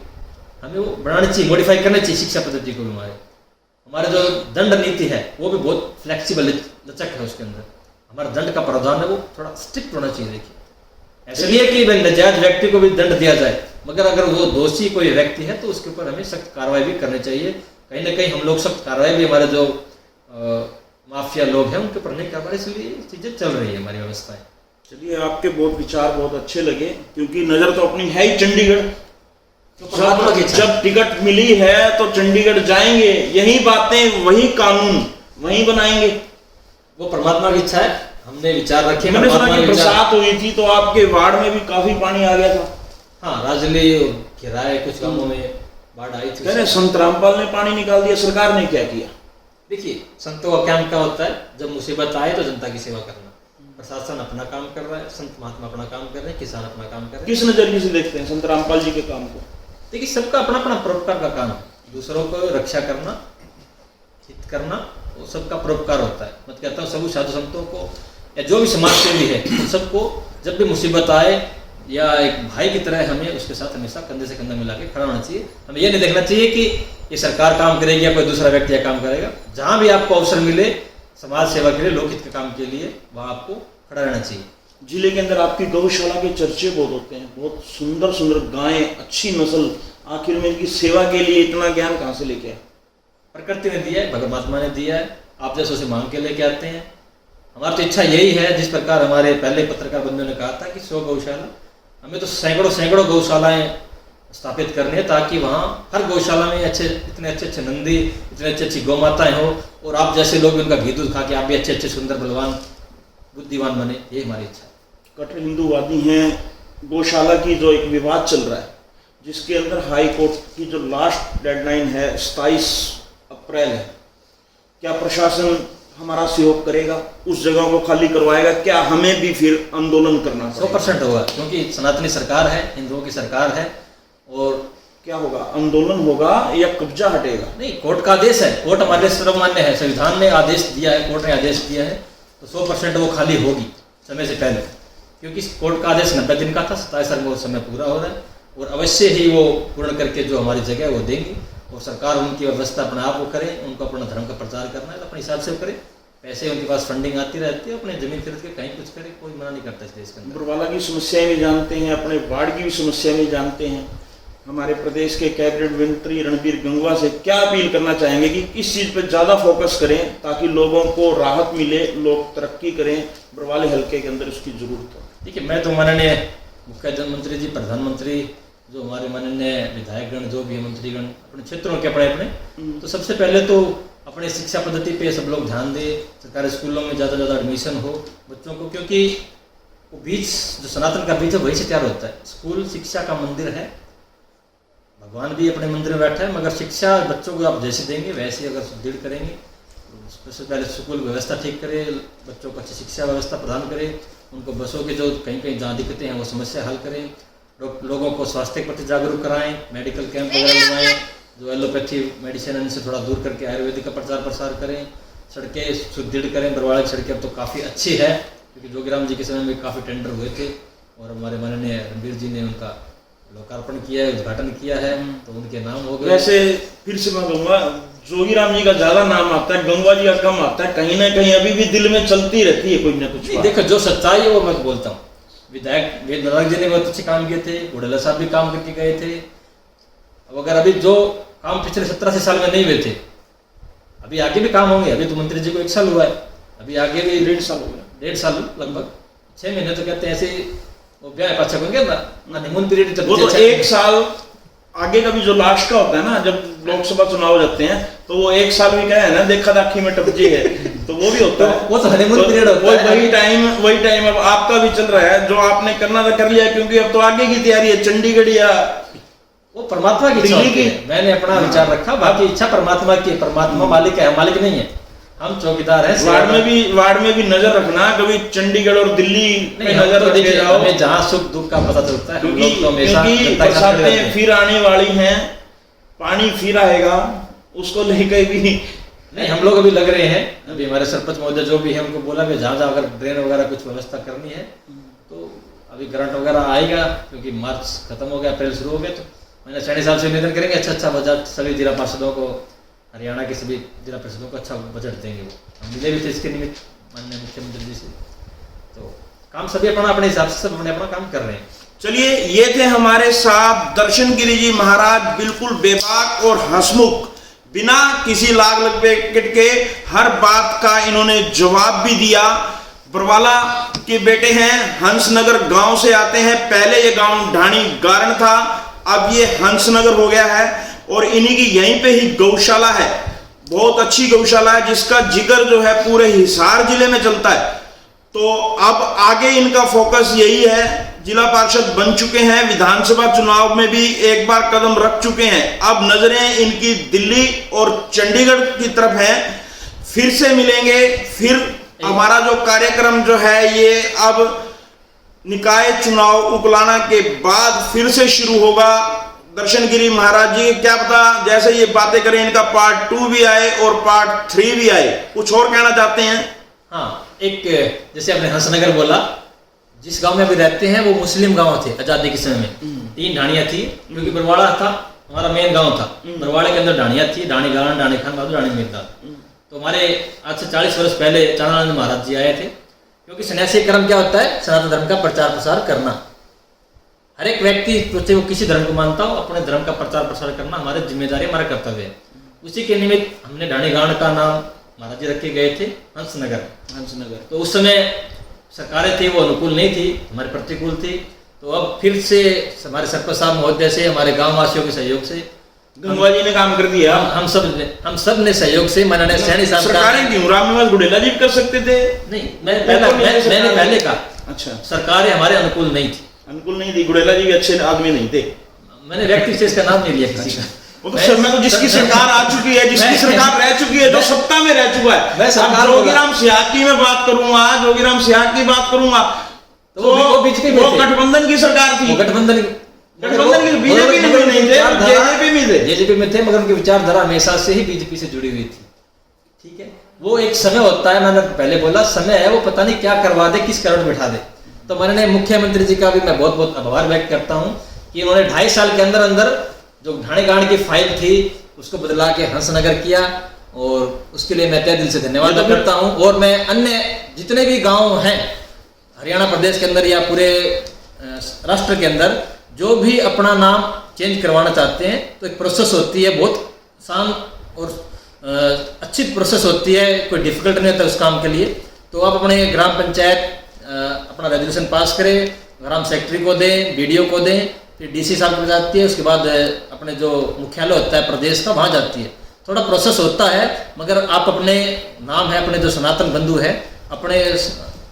हमें वो बनाने चाहिए, मॉडिफाई करना चाहिए शिक्षा पद्धति को भी। हमारे जो दंड नीति है वो भी बहुत फ्लेक्सिबल लचक है, उसके अंदर हमारा दंड का प्रावधान है वो थोड़ा स्ट्रिक्ट होना चाहिए। देखिए ऐसा नहीं है कि नाजायज व्यक्ति को भी दंड दिया जाए, मगर अगर वो दोषी कोई व्यक्ति है तो उसके ऊपर हमें सख्त कार्रवाई भी करनी चाहिए। कहीं ना कहीं हम लोग सख्त कार्रवाई भी, हमारे जो माफिया लोग हैं उनके ऊपर नहीं कर पा रहे, इसलिए चीज़ें चल रही है हमारी व्यवस्थाएं। चलिए, आपके बहुत विचार बहुत अच्छे लगे, क्योंकि नज़र तो अपनी है ही चंडीगढ़। जब टिकट मिली है तो चंडीगढ़ जाएंगे, यही बातें, वही कानून वही बनाएंगे। वो परमात्मा की इच्छा है, हमने विचार रखे। मैंने सुना कि बरसात हुई थी तो आपके वार्ड में भी काफी पानी आ गया था। हाँ, राजली घिरा है, कुछ गांवों में बाढ़ आई थी। कहने संत रामपाल ने पानी निकाल दिया, सरकार ने क्या किया? देखिए, संतों का काम क्या होता है, जब मुसीबत आए तो जनता की सेवा करना। प्रशासन अपना काम कर रहा है, संत महात्मा अपना काम कर रहे हैं, किसान अपना काम कर रहे हैं। किस नजरिए से देखते हैं संत रामपाल जी के काम को? देखिए, सबका अपना अपना परोपकार का काम है, दूसरों को रक्षा करना, हित करना, वो सबका परोपकार होता है। मैं कहता हूँ सभी साधु संतों को या जो भी समाज सेवी है उन सबको जब भी मुसीबत आए या एक भाई की तरह हमें उसके साथ हमेशा कंधे से कंधा मिला के खड़ा होना चाहिए। हमें ये नहीं देखना चाहिए कि ये सरकार काम करेगी या कोई दूसरा व्यक्ति या काम करेगा। जहाँ भी आपको अवसर मिले समाज सेवा के लिए, लोकहित के काम के लिए, वहाँ आपको खड़ा रहना चाहिए। जिले के अंदर आपकी गौशाला के चर्चे बहुत होते हैं, बहुत सुंदर सुंदर गायें, अच्छी नस्ल। आखिर में इनकी सेवा के लिए इतना ज्ञान कहाँ से लेके आए? प्रकृति ने दिया है, परमात्मा ने दिया है, आप जैसे उसे मांग के लेके आते हैं। हमारी तो इच्छा यही है, जिस प्रकार हमारे पहले पत्रकार बंधुओं ने कहा था कि 100 गौशाला, हमें तो सैकड़ों गौशालाएं स्थापित करनी है, ताकि वहाँ हर गौशाला में इतने अच्छे नंदी, इतने अच्छी गौ माताएं हो, और आप जैसे लोग उनका घी दूध खा के आप भी अच्छे सुंदर बलवान बुद्धिमान बने, ये हमारी इच्छा है। कट्टर हिंदूवादी हैं। गौशाला की जो एक विवाद चल रहा है, जिसके अंदर हाई कोर्ट की जो लास्ट डेडलाइन है 27 अप्रैल है, क्या प्रशासन हमारा सहयोग करेगा? उस जगह को खाली करवाएगा? क्या हमें भी फिर आंदोलन करना पड़ेगा? 100% होगा, क्योंकि सनातनी सरकार है, हिंदुओं की सरकार है। और क्या होगा, आंदोलन होगा या कब्जा हटेगा? नहीं, कोर्ट का आदेश है, कोर्ट हमारे सर्वमान्य है, संविधान ने आदेश दिया है, कोर्ट ने आदेश दिया है, तो 100% वो खाली होगी समय से पहले, क्योंकि कोर्ट का आदेश 90 दिन का था, 27 तारीख को समय पूरा हो रहा है, और अवश्य ही वो पूर्ण करके जो हमारी जगह है वो देंगे। और सरकार उनकी व्यवस्था अपने आप वो करे, उनको अपना धर्म का प्रचार करना है तो अपने हिसाब से करे, पैसे उनके पास फंडिंग आती रहती है, अपने जमीन खरीद के कहीं कुछ करे, कोई मना नहीं करता इस देश के अंदर। बरवाला की समस्याएं भी जानते हैं, अपने वार्ड की भी समस्या भी जानते हैं। हमारे प्रदेश के कैबिनेट मंत्री रणबीर गंगवा से क्या अपील करना चाहेंगे कि किस चीज़ पर ज़्यादा फोकस करें ताकि लोगों को राहत मिले, लोग तरक्की करें, बरवाले हल्के के अंदर उसकी जरूरत है? देखिए, मैं तो माननीय मुख्यमंत्री जी, प्रधानमंत्री, जो हमारे माननीय विधायकगण, जो भी है मंत्रीगण अपने क्षेत्रों के अपने, तो सबसे पहले तो अपने शिक्षा पद्धति पे सब लोग ध्यान दें, सरकारी स्कूलों में ज़्यादा एडमिशन हो बच्चों को, क्योंकि वो बीज जो सनातन का बीज है वही से तैयार होता है। स्कूल शिक्षा का मंदिर है, भगवान भी अपने मंदिर में बैठा है, मगर शिक्षा बच्चों को आप जैसे देंगे वैसे अगर सुदृढ़ करेंगे, सबसे पहले स्कूल व्यवस्था ठीक करें, बच्चों को अच्छी शिक्षा व्यवस्था प्रदान करें, उनको बसों के जो कहीं जहाँ दिक्कतें हैं वो समस्या हल करें, लोगों को स्वास्थ्य के प्रति जागरूक कराएं, मेडिकल कैंप वगैरह लगाएं, जो एलोपैथी मेडिसिन है इनसे थोड़ा दूर करके आयुर्वेदिक का प्रचार प्रसार करें, सड़कें सुदृढ़ करें। बरवाड़ा की सड़कें अब तो काफ़ी अच्छी है, क्योंकि जोगीराम जी के समय में काफ़ी टेंडर हुए थे और हमारे माननीय रणबीर जी ने उनका लोकार्पण किया है, उद्घाटन किया है, तो उनके नाम हो गए। वैसे फिर से मैं कहूँगा, जोगीराम जी का ज़्यादा नाम आता है, गंगवा जी का कम आता है, कहीं ना कहीं अभी भी दिल में चलती रहती है कोई ना कुछ। देखो, जो सच्चाई है वो मैं बोलता हूँ। विधायक वेद नारायण जी ने बहुत अच्छे काम किए थे, घोड़ेला साहब भी काम करके गए थे। अब अगर अभी जो काम पिछले 17 साल में नहीं हुए थे, अभी आगे भी काम होंगे। अभी तो मंत्री जी को 1 साल हुआ है, अभी आगे भी 1.5 साल हो गया, 1.5 साल लगभग 6 महीने तो कहते हैं ऐसे वो ब्याह पाछा होंगे ना हनीमून पीरियड वो तो 1 साल आगे का भी जो लास्ट का होता है ना, जब लोकसभा चुनाव हो जाते हैं तो वो 1 साल भी क्या है ना, देखा दाखी में टपजी है, तो वो भी होता है। वो तो हनीमून पीरियड होता है। वही टाइम अब आपका भी चल रहा है, जो आपने करना था कर लिया, क्योंकि अब तो आगे की तैयारी है, चंडीगढ़ या वो परमात्मा की इच्छा होती है। मैंने अपना विचार रखा, बाकी इच्छा परमात्मा की, परमात्मा मालिक है, मालिक नहीं है, हम चौकीदार हैं। वार्ड में भी नजर रखना, कभी चंडीगढ़ और दिल्ली में नजर तो रखे जाओ, हमें जहाँ सुख दुख का पता चलता है। क्योंकि बरसातें फिर आने वाली हैं, पानी फिर आएगा, उसको लेकर भी नहीं हम लोग अभी लग रहे हैं। अभी हमारे सरपंच महोदय जो भी है उनको बोला कि जहाँ जहाँ अगर ड्रेन वगैरह कुछ व्यवस्था करनी है तो अभी ग्रांट वगैरह आएगा, क्योंकि मार्च खत्म हो गया, अप्रैल शुरू हो गया, तो मैंने सैनी साहब से निवेदन करेंगे अच्छा बजट सभी जिला पार्षदों को, हरियाणा के सभी जिला परिषदों को अच्छा बजट देंगे। वो हम मिले भी थे इसके निमित्त माननीय मुख्यमंत्री जी से, तो काम सभी अपने हिसाब से सब अपना काम कर रहे हैं। चलिए, ये थे हमारे साथ दर्शन गिरी जी महाराज, बिल्कुल बेबाक और हंसमुख, बिना किसी लाग लपेट के हर बात का इन्होंने जवाब भी दिया। बरवाला के बेटे हैं, हंसनगर गांव से आते हैं, पहले ये गांव ढाणी गारण था, अब ये हंसनगर हो गया है, और इन्हीं की यहीं पे ही गौशाला है, बहुत अच्छी गौशाला है, जिसका जिक्र जो है पूरे हिसार जिले में चलता है। तो अब आगे इनका फोकस यही है, जिला पार्षद बन चुके हैं, विधानसभा चुनाव में भी एक बार कदम रख चुके हैं, अब नजरें इनकी दिल्ली और चंडीगढ़ की तरफ है। फिर से मिलेंगे, फिर हमारा जो कार्यक्रम जो है ये अब निकाय चुनाव उकलाना के बाद फिर से शुरू होगा। दर्शन गिरी महाराज जी, क्या पता जैसे ये बातें करें इनका पार्ट 2 भी आए और पार्ट 3 भी आए, कुछ और कहना चाहते हैं? हाँ, एक जैसे आपने हंसनगर बोला, जिस गांव में अभी रहते हैं वो मुस्लिम गांव थे आजादी के समय में, 3 ढाणियां थी, क्योंकि बरवाड़ा था हमारा मेन गांव था, बरवाड़े के अंदर ढाणियां थी, ढाणी गारण, ढाणी खान बहादुर, ढाणी मिर्दाल। तो हमारे आज से 40 वर्ष पहले चाणानंद महाराज जी आए थे, क्योंकि सन्यासी कर्म क्या होता है, सनातन धर्म का प्रचार प्रसार करना। हर एक व्यक्ति चाहे वो किसी धर्म को मानता हो, अपने धर्म का प्रचार प्रसार करना हमारी जिम्मेदारी, हमारा कर्तव्य है। उसी के निमित्त हमने ढाणी गारण का नाम महाराज जी रखे गए थे हंसनगर। तो उस समय सरकारें थी वो अनुकूल नहीं थी, हमारे प्रतिकूल थी, तो अब फिर से हमारे सरपंच साहब महोदय से, हमारे गाँव वासियों के सहयोग से, गंगवा जी ने काम कर दिया, हम सब ने सहयोग से, माननीय सैनी साहब सरकारें क्यों, रामनिवास गुडेला जी कर सकते थे? नहीं, मैंने पहले कहा, अच्छा, सरकारें हमारे अनुकूल नहीं थी, अनुकूल नहीं थी, गुडेला जी भी अच्छे आदमी नहीं थे। मैंने व्यक्ति से इसका नाम नहीं लिया किसी का। वो तो मैं तो जिसकी सरकार आ चुकी है, जिसकी सरकार रह चुकी है, जो सत्ता में रह चुका है, मैं सरकार जोगीराम सियाग की मैं बात करूंगा, जोगीराम सियाग की बात करूंगा, तो वो गठबंधन की सरकार थी, गठबंधन की बीजेपी नहीं थे, जेजेपी में थे, मगर उनकी विचारधारा हमेशा से ही बीजेपी से जुड़ी हुई थी। ठीक है, वो एक समय होता है, मैंने पहले बोला, समय है, वो पता नहीं क्या करवा दे, किस कारण बैठा दे। तो माननीय मुख्यमंत्री जी का भी मैं बहुत बहुत आभार व्यक्त करता हूँ कि उन्होंने 2.5 साल के अंदर अंदर जो ढाणी गारण की फाइल थी उसको बदला के हंसनगर किया, और उसके लिए मैं तहे दिल से धन्यवाद करता हूँ। और मैं अन्य जितने भी गांव हैं हरियाणा प्रदेश के अंदर या पूरे राष्ट्र के अंदर, जो भी अपना नाम चेंज करवाना चाहते हैं, तो एक प्रोसेस होती है, बहुत आसान और अच्छी प्रोसेस होती है, कोई डिफिकल्ट नहीं होता उस काम के लिए। तो आप अपने ग्राम पंचायत अपना रेजोल्यूशन पास करें, ग्राम सेक्रेटरी को दें, बीडीओ को दें, फिर डीसी साहब को जाती है, उसके बाद अपने जो मुख्यालय होता है प्रदेश का, वहाँ जाती है। थोड़ा प्रोसेस होता है, मगर आप अपने नाम है, अपने जो सनातन बंधु है, अपने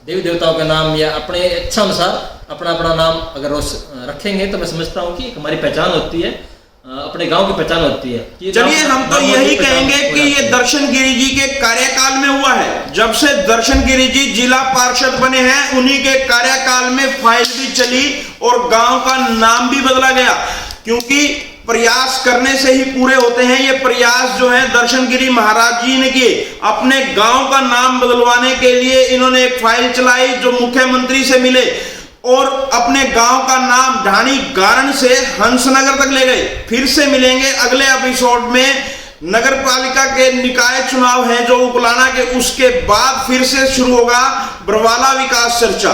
देवी देवताओं के नाम या अपने इच्छा अनुसार अपना नाम अगर रखेंगे, तो मैं समझता हूँ कि हमारी पहचान होती है, अपने गांव की पहचान होती है। चलिए, हम तो यही कहेंगे कि ये दर्शन गिरी जी के कार्यकाल में हुआ है। जब से दर्शन गिरी जी जिला पार्षद बने हैं, उन्हीं के कार्यकाल में फाइल भी चली और गांव का नाम भी बदला गया, क्योंकि प्रयास करने से ही पूरे होते हैं। ये प्रयास जो है दर्शन गिरी महाराज जी ने किए, अपने गांव का नाम बदलवाने के लिए इन्होंने एक फाइल चलाई, जो मुख्यमंत्री से मिले और अपने गांव का नाम ढाणी गारण से हंसनगर तक ले गए। फिर से मिलेंगे अगले एपिसोड में। नगर पालिका के निकाय चुनाव हैं जो उकलाना के, उसके बाद फिर से शुरू होगा बरवाला विकास चर्चा।